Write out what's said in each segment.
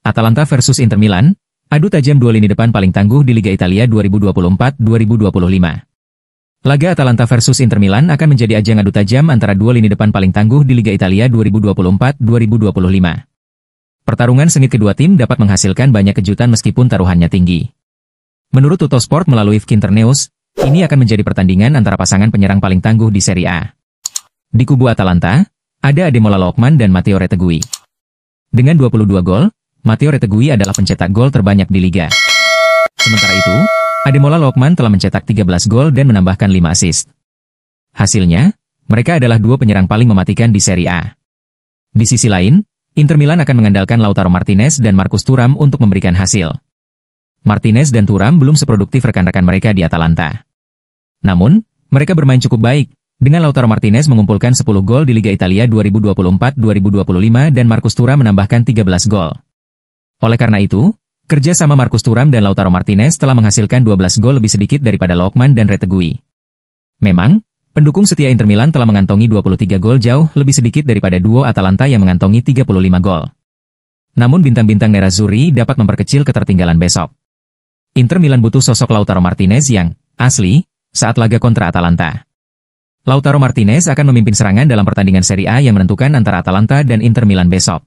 Atalanta versus Inter Milan, adu tajam dua lini depan paling tangguh di Liga Italia 2024-2025. Laga Atalanta versus Inter Milan akan menjadi ajang adu tajam antara dua lini depan paling tangguh di Liga Italia 2024-2025. Pertarungan sengit kedua tim dapat menghasilkan banyak kejutan meskipun taruhannya tinggi. Menurut Tuttosport melalui Kinter News, ini akan menjadi pertandingan antara pasangan penyerang paling tangguh di Serie A. Di kubu Atalanta, ada Ademola Lookman dan Matteo Retegui. Dengan 22 gol, Matteo Retegui adalah pencetak gol terbanyak di liga. Sementara itu, Ademola Lookman telah mencetak 13 gol dan menambahkan 5 assist. Hasilnya, mereka adalah dua penyerang paling mematikan di Serie A. Di sisi lain, Inter Milan akan mengandalkan Lautaro Martinez dan Marcus Thuram untuk memberikan hasil. Martinez dan Thuram belum seproduktif rekan-rekan mereka di Atalanta. Namun, mereka bermain cukup baik, dengan Lautaro Martinez mengumpulkan 10 gol di Liga Italia 2024-2025 dan Marcus Thuram menambahkan 13 gol. Oleh karena itu, kerja sama Marcus Thuram dan Lautaro Martinez telah menghasilkan 12 gol lebih sedikit daripada Lookman dan Retegui. Memang, pendukung setia Inter Milan telah mengantongi 23 gol jauh lebih sedikit daripada duo Atalanta yang mengantongi 35 gol. Namun bintang-bintang Nerazzurri dapat memperkecil ketertinggalan besok. Inter Milan butuh sosok Lautaro Martinez yang asli saat laga kontra Atalanta. Lautaro Martinez akan memimpin serangan dalam pertandingan Serie A yang menentukan antara Atalanta dan Inter Milan besok.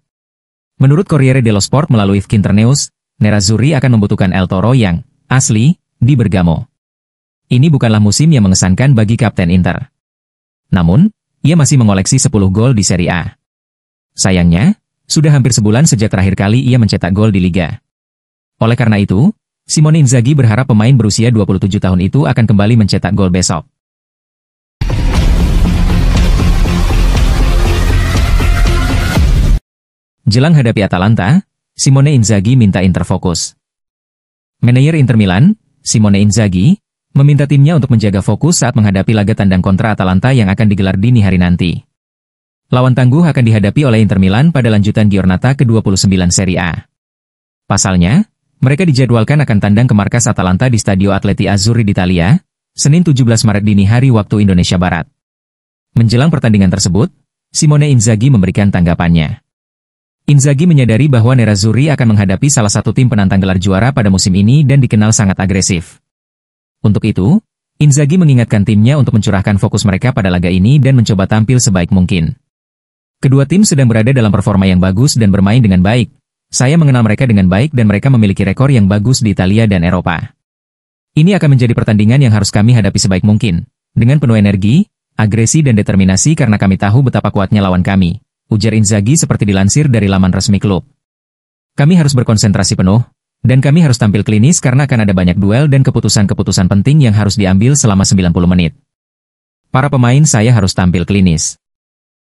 Menurut Corriere dello Sport melalui Kinter News, Nerazzurri akan membutuhkan El Toro yang asli di Bergamo. Ini bukanlah musim yang mengesankan bagi Kapten Inter. Namun, ia masih mengoleksi 10 gol di Serie A. Sayangnya, sudah hampir sebulan sejak terakhir kali ia mencetak gol di Liga. Oleh karena itu, Simone Inzaghi berharap pemain berusia 27 tahun itu akan kembali mencetak gol besok. Jelang hadapi Atalanta, Simone Inzaghi minta Inter fokus. Manajer Inter Milan, Simone Inzaghi, meminta timnya untuk menjaga fokus saat menghadapi laga tandang kontra Atalanta yang akan digelar dini hari nanti. Lawan tangguh akan dihadapi oleh Inter Milan pada lanjutan Giornata ke-29 Serie A. Pasalnya, mereka dijadwalkan akan tandang ke markas Atalanta di Stadio Atleti Azzurri di Italia, Senin 17 Maret dini hari waktu Indonesia Barat. Menjelang pertandingan tersebut, Simone Inzaghi memberikan tanggapannya. Inzaghi menyadari bahwa Nerazzurri akan menghadapi salah satu tim penantang gelar juara pada musim ini dan dikenal sangat agresif. Untuk itu, Inzaghi mengingatkan timnya untuk mencurahkan fokus mereka pada laga ini dan mencoba tampil sebaik mungkin. Kedua tim sedang berada dalam performa yang bagus dan bermain dengan baik. Saya mengenal mereka dengan baik dan mereka memiliki rekor yang bagus di Italia dan Eropa. Ini akan menjadi pertandingan yang harus kami hadapi sebaik mungkin, dengan penuh energi, agresi dan determinasi karena kami tahu betapa kuatnya lawan kami, ujar Inzaghi seperti dilansir dari laman resmi klub. Kami harus berkonsentrasi penuh, dan kami harus tampil klinis karena akan ada banyak duel dan keputusan-keputusan penting yang harus diambil selama 90 menit. Para pemain saya harus tampil klinis.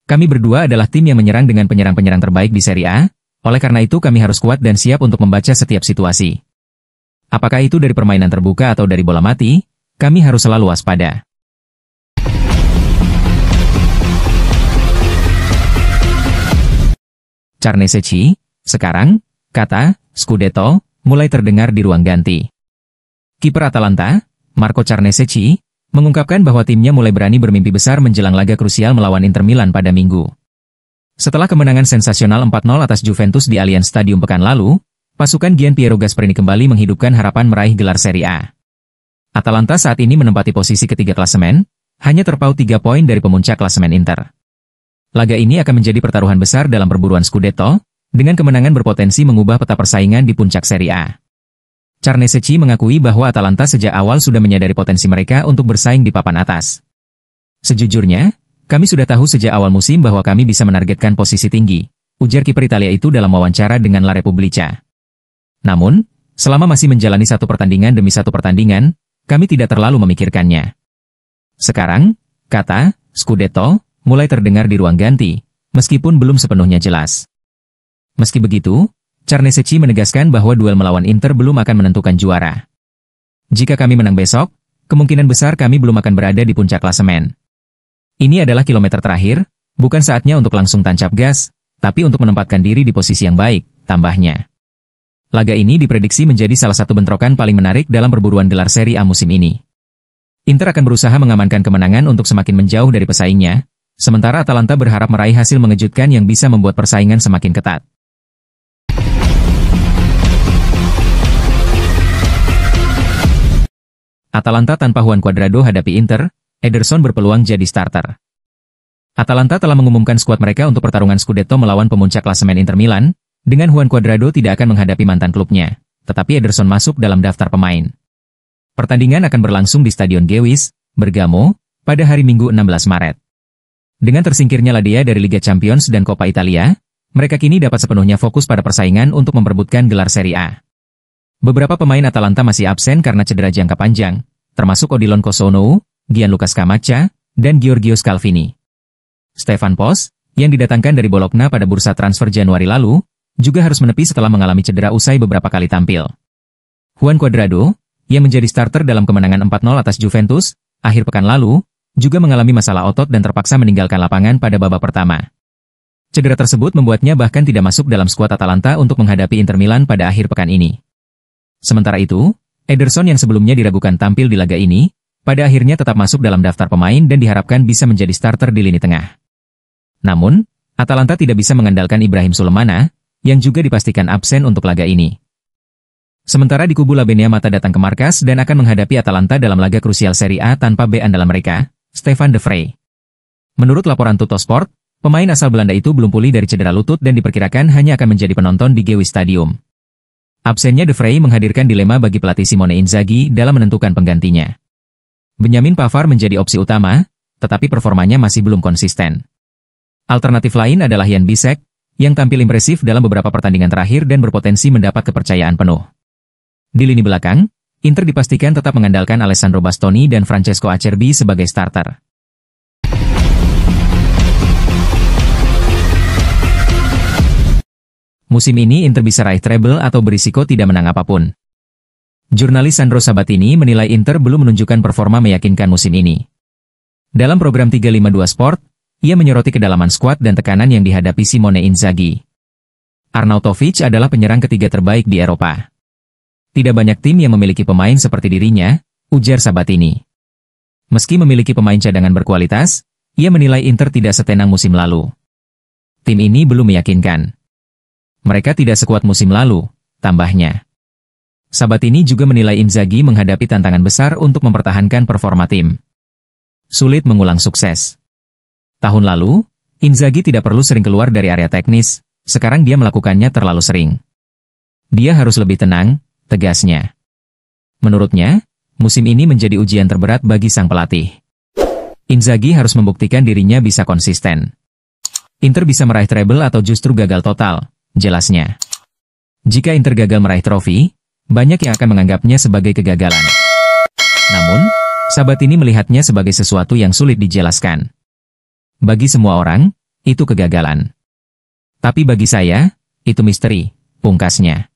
Kami berdua adalah tim yang menyerang dengan penyerang-penyerang terbaik di Serie A, oleh karena itu kami harus kuat dan siap untuk membaca setiap situasi. Apakah itu dari permainan terbuka atau dari bola mati, kami harus selalu waspada. Carnesecchi, sekarang, kata, Scudetto, mulai terdengar di ruang ganti. Kiper Atalanta, Marco Carnesecchi, mengungkapkan bahwa timnya mulai berani bermimpi besar menjelang laga krusial melawan Inter Milan pada Minggu. Setelah kemenangan sensasional 4-0 atas Juventus di Allianz Stadium pekan lalu, pasukan Gian Piero Gasperini kembali menghidupkan harapan meraih gelar Serie A. Atalanta saat ini menempati posisi ketiga klasemen, hanya terpaut 3 poin dari pemuncak klasemen Inter. Laga ini akan menjadi pertaruhan besar dalam perburuan Scudetto, dengan kemenangan berpotensi mengubah peta persaingan di puncak Serie A. Carnesecchi mengakui bahwa Atalanta sejak awal sudah menyadari potensi mereka untuk bersaing di papan atas. Sejujurnya, kami sudah tahu sejak awal musim bahwa kami bisa menargetkan posisi tinggi, ujar kiper Italia itu dalam wawancara dengan La Repubblica. Namun, selama masih menjalani satu pertandingan demi satu pertandingan, kami tidak terlalu memikirkannya. Sekarang, kata, Scudetto, mulai terdengar di ruang ganti, meskipun belum sepenuhnya jelas. Meski begitu, Carnesecchi menegaskan bahwa duel melawan Inter belum akan menentukan juara. Jika kami menang besok, kemungkinan besar kami belum akan berada di puncak klasemen. Ini adalah kilometer terakhir, bukan saatnya untuk langsung tancap gas, tapi untuk menempatkan diri di posisi yang baik, tambahnya. Laga ini diprediksi menjadi salah satu bentrokan paling menarik dalam perburuan gelar Serie A musim ini. Inter akan berusaha mengamankan kemenangan untuk semakin menjauh dari pesaingnya, sementara Atalanta berharap meraih hasil mengejutkan yang bisa membuat persaingan semakin ketat. Atalanta tanpa Juan Cuadrado hadapi Inter, Ederson berpeluang jadi starter. Atalanta telah mengumumkan skuad mereka untuk pertarungan Scudetto melawan pemuncak klasemen Inter Milan, dengan Juan Cuadrado tidak akan menghadapi mantan klubnya, tetapi Ederson masuk dalam daftar pemain. Pertandingan akan berlangsung di Stadion Gewiss, Bergamo, pada hari Minggu 16 Maret. Dengan tersingkirnya Ladea dari Liga Champions dan Coppa Italia, mereka kini dapat sepenuhnya fokus pada persaingan untuk memperebutkan gelar Serie A. Beberapa pemain Atalanta masih absen karena cedera jangka panjang, termasuk Odilon Kosonou, Gianluca Scamacca, dan Giorgio Scalvini. Stefan Posch, yang didatangkan dari Bologna pada bursa transfer Januari lalu, juga harus menepi setelah mengalami cedera usai beberapa kali tampil. Juan Cuadrado, yang menjadi starter dalam kemenangan 4-0 atas Juventus, akhir pekan lalu, juga mengalami masalah otot dan terpaksa meninggalkan lapangan pada babak pertama. Cedera tersebut membuatnya bahkan tidak masuk dalam skuad Atalanta untuk menghadapi Inter Milan pada akhir pekan ini. Sementara itu, Ederson yang sebelumnya diragukan tampil di laga ini, pada akhirnya tetap masuk dalam daftar pemain dan diharapkan bisa menjadi starter di lini tengah. Namun, Atalanta tidak bisa mengandalkan Ibrahim Sulemana, yang juga dipastikan absen untuk laga ini. Sementara di kubu Labenia Mata datang ke markas dan akan menghadapi Atalanta dalam laga krusial Serie A tanpa bek andalan mereka, Stefan de Vrij. Menurut laporan Tuttosport, pemain asal Belanda itu belum pulih dari cedera lutut dan diperkirakan hanya akan menjadi penonton di Gewiss Stadium. Absennya de Vrij menghadirkan dilema bagi pelatih Simone Inzaghi dalam menentukan penggantinya. Benjamin Pavard menjadi opsi utama, tetapi performanya masih belum konsisten. Alternatif lain adalah Jan Bisek, yang tampil impresif dalam beberapa pertandingan terakhir dan berpotensi mendapat kepercayaan penuh. Di lini belakang, Inter dipastikan tetap mengandalkan Alessandro Bastoni dan Francesco Acerbi sebagai starter. Musim ini Inter bisa raih treble atau berisiko tidak menang apapun. Jurnalis Sandro Sabatini menilai Inter belum menunjukkan performa meyakinkan musim ini. Dalam program 352 Sport, ia menyoroti kedalaman skuad dan tekanan yang dihadapi Simone Inzaghi. Arnautovic adalah penyerang ketiga terbaik di Eropa. Tidak banyak tim yang memiliki pemain seperti dirinya, ujar Sabatini. Meski memiliki pemain cadangan berkualitas, ia menilai Inter tidak setenang musim lalu. Tim ini belum meyakinkan. Mereka tidak sekuat musim lalu, tambahnya. Sabatini juga menilai Inzaghi menghadapi tantangan besar untuk mempertahankan performa tim. Sulit mengulang sukses. Tahun lalu, Inzaghi tidak perlu sering keluar dari area teknis, sekarang dia melakukannya terlalu sering. Dia harus lebih tenang, tegasnya. Menurutnya, musim ini menjadi ujian terberat bagi sang pelatih. Inzaghi harus membuktikan dirinya bisa konsisten. Inter bisa meraih treble atau justru gagal total, jelasnya. Jika Inter gagal meraih trofi, banyak yang akan menganggapnya sebagai kegagalan. Namun, Sabatini melihatnya sebagai sesuatu yang sulit dijelaskan. Bagi semua orang, itu kegagalan. Tapi bagi saya, itu misteri, pungkasnya.